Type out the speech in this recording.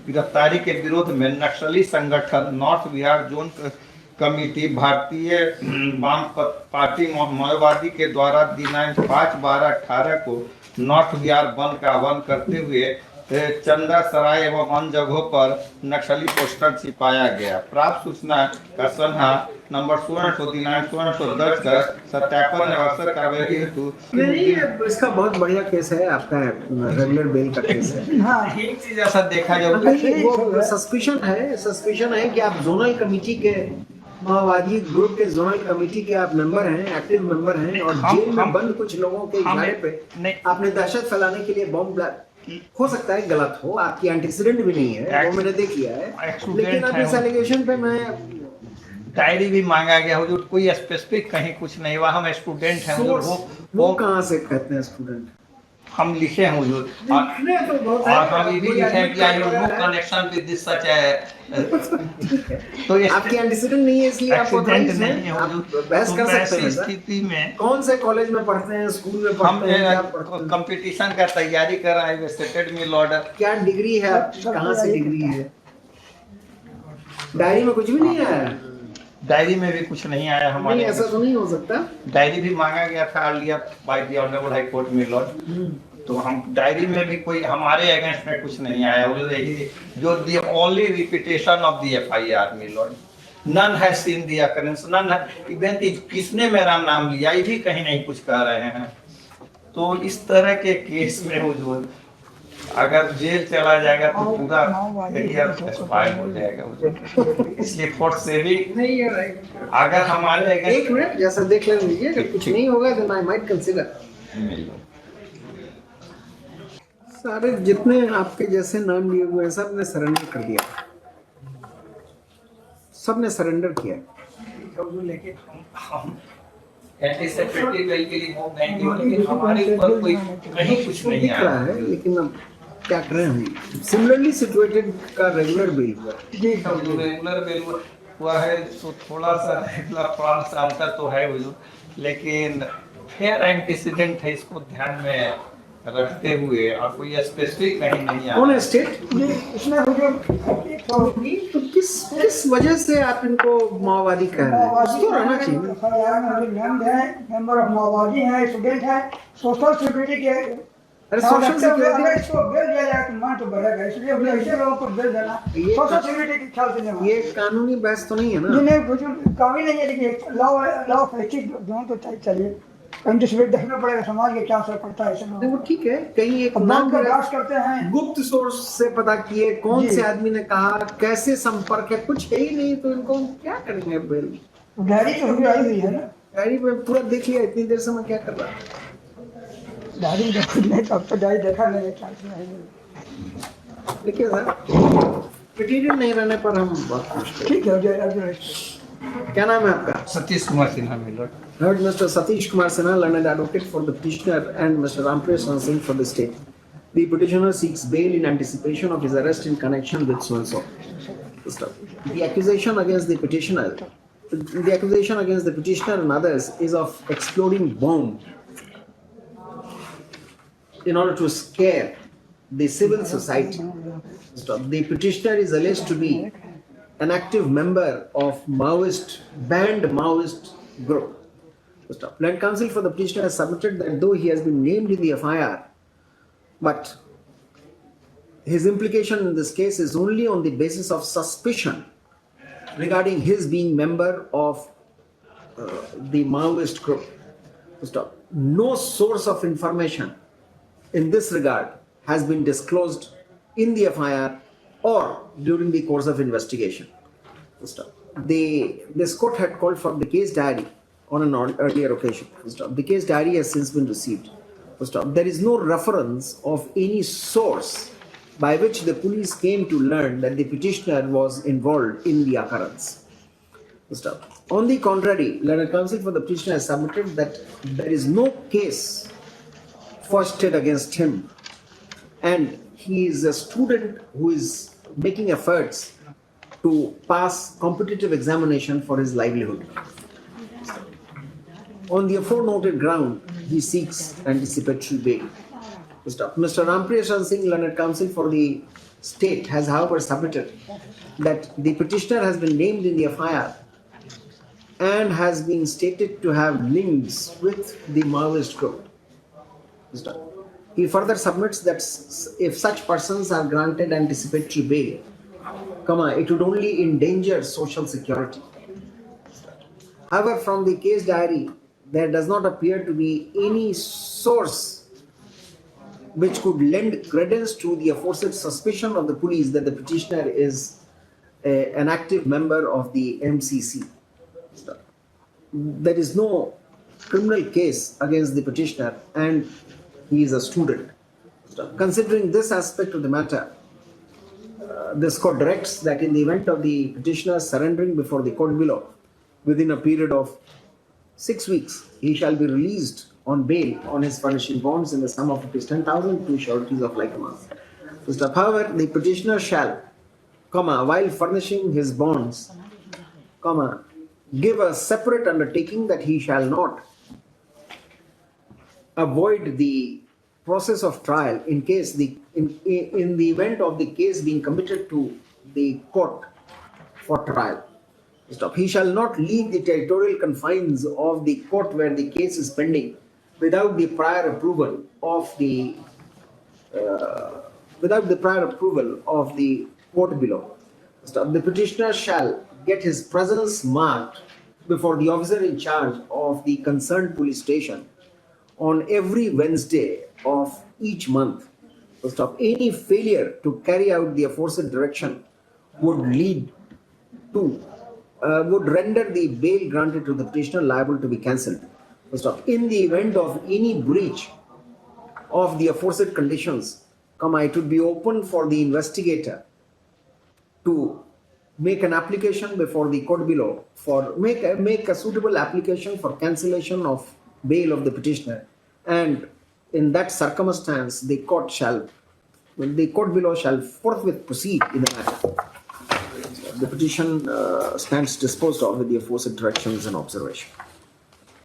गिरफ्तारी के विरोध में नक्सली संगठन नॉर्थ बिहार जोन कमेटी भारतीय वाम पार्टी माओवादी के द्वारा दिनांक 5/12/18 को नॉर्थ बिहार बंद का आह्वान करते हुए चंदा सराय एवं अन्य जगहों पर नक्सली पोस्टर छिपाया गया। प्राप्त सूचना का सन्हा नंबर 16 दिनांक 16 दर्ज कर सत्यापन आवश्यक कार्रवाई हेतु नहीं, इसका बहुत बढ़िया केस है आपका, रेगुलर बेल का केस है। हाँ, एक चीज ऐसा देखा जाए, वो सस्पिशन है कि आप जोनल कमेटी के माओवादी ग्रुप के जोनल कमेटी के आप मेंबर हैं, एक्टिव मेंबर हैं, और जेल में बंद कुछ लोगों के इशारे पे आपने दहशत फैलाने के लिए बॉम्ब, हो सकता है गलत हो, आपकी एंटीसीडेंट भी नहीं है, वो मैंने देख लिया है, लेकिन अब इस एलिगेशन पे मैं डायरी भी मांगा गया हुजूर, कोई स्पेसिफिक कहीं कुछ नहीं हुआ, हम स्टूडेंट हैं हुजूर। वो कहाँ से कहते हैं स्टूडेंट? हम लिखे हैं हुजूर, और हम ये भी लिखे हैं कि I have no connection with this सच तो आपकी एंटीसीडेंट नहीं है, इसलिए आप नहीं है हुजूर। बहस कर सकते हैं स्थिति में कौन से कॉलेज में पढ़ते हैं, स्कूल में पढ़ते हैं, हम कंपटीशन का तैयारी कर रहे हैं, स्टेटेड में ऑर्डर। क्या डिग्री है आपकी, कहाँ से डिग्री है? डायरी में कुछ भी नहीं आया? डायरी में भी कुछ नहीं आया हमारे। नहीं, ऐसा तो नहीं हो सकता। डायरी भी मांगा गया था लिया by the honourable high court में लॉर्ड, तो हम डायरी में भी कोई हमारे अगेंस्ट में कुछ नहीं आया। जो the only repetition of the FIR में lord, none has seen the occurrence, none even किसने मेरा नाम लिया ये भी कहीं नहीं कुछ कह रहे हैं। तो इस तरह के केस में हुजूर अगर जेल चला जाएगा तो पूरा करियर एक्सपायर हो जाएगा। इसलिए फॉर सेविंग नहीं है, अगर हमारे एक मिनट जैसा देख लीजिए, अगर कुछ नहीं होगा तो आई माइट कंसीडर। सारे जितने आपके जैसे नाम लिए हुए हैं सब ने सरेंडर कर दिया, सब ने सरेंडर किया। लेकिन हम एंटीसिपेटरी बेल के लिए वो लेकिन हमारे ऊपर कोई कहीं कुछ नहीं आ रहा है। लेकिन अब क्या करें, हम सिमिलरली सिचुएटेड का रेगुलर बेल हुआ जी, रेगुलर बेल हुआ है, तो थोड़ा सा अंतर तो है हुजूर, लेकिन फेयर एंटीसीडेंट है, इसको ध्यान में रखते हुए और कोई स्पेसिफिक कहीं नहीं आ। कौन है स्टेट इसमें तो किस वजह से आप इनको माओवादी कह रहे हैं? तो रहना चाहिए, मेंबर ऑफ माओवादी है, स्टूडेंट है, सोशल सिक्योरिटी के। अरे सोशल सिक्योरिटी इसको बेल दिया जाए तो मान तो बढ़ेगा, इसलिए अपने ऐसे लोगों को बेल देना सोशल सिक्योरिटी के ख्याल से नहीं। ये कानूनी बहस तो नहीं है ना? नहीं, कुछ कानूनी नहीं है, लेकिन लॉ ऑफ एथिक्स दोनों तो चाहिए। एंटीसिपेट देखना पड़ेगा समाज के क्या असर पड़ता है इसमें। वो ठीक है, कहीं एक नाम का दास करते हैं, गुप्त सोर्स से पता किए कौन से आदमी ने कहा, कैसे संपर्क है, कुछ है ही नहीं, तो इनको क्या करेंगे बेल? डायरी तो हुई आई हुई है ना, डायरी में पूरा देख लिया, इतनी देर से मैं क्या कर रहा? डायरी नहीं, तब तो डायरी देखा नहीं, देखिए सर, मटेरियल नहीं रहने पर हम बहुत खुश। ठीक है। क्या नाम है आपका? Satish Kumar Sinha Miller. Heard Mr. Satish Kumar Sinha, learned advocate for the petitioner, and Mr. Rampresh Singh for the state. The petitioner seeks bail in anticipation of his arrest in connection with so and so. The accusation against the petitioner and others is of exploding bomb in order to scare the civil society. The petitioner is alleged to be an active member of banned Maoist group. Land Council for the petitioner has submitted that though he has been named in the FIR, but his implication in this case is only on the basis of suspicion regarding his being member of the Maoist group. No source of information in this regard has been disclosed in the FIR or during the course of investigation. This court had called for the case diary on an earlier occasion. The case diary has since been received. There is no reference of any source by which the police came to learn that the petitioner was involved in the occurrence. On the contrary, Land Council for the petitioner has submitted that there is no case foisted against him, and he is a student who is making efforts to pass competitive examination for his livelihood. On the aforenoted ground, he seeks anticipatory bail. Mr. Rampresh Singh, Learned Counsel for the state has, however, submitted that the petitioner has been named in the FIR and has been stated to have links with the Maoist group. He further submits that if such persons are granted anticipatory bail, it would only endanger social security. However, from the case diary, there does not appear to be any source which could lend credence to the aforesaid suspicion of the police that the petitioner is an active member of the MCC. There is no criminal case against the petitioner and he is a student. Considering this aspect of the matter, this court directs that in the event of the petitioner surrendering before the court below within a period of 6 weeks, he shall be released on bail on his furnishing bonds in the sum of ₹10,000 to sureties of like amount. However, the petitioner shall, while furnishing his bonds, give a separate undertaking that he shall not avoid the process of trial in case in the event of the case being committed to the court for trial. He shall not leave the territorial confines of the court where the case is pending without the prior approval of the court below. The petitioner shall get his presence marked before the officer in charge of the concerned police station on every Wednesday of each month. Any failure to carry out the aforesaid direction would render the bail granted to the petitioner liable to be cancelled. In the event of any breach of the aforesaid conditions, it would be open for the investigator to make an application before the court below make a suitable application for cancellation of bail of the petitioner, and in that circumstance the court below shall forthwith proceed in the matter. The petition stands disposed of with the aforesaid directions and observation.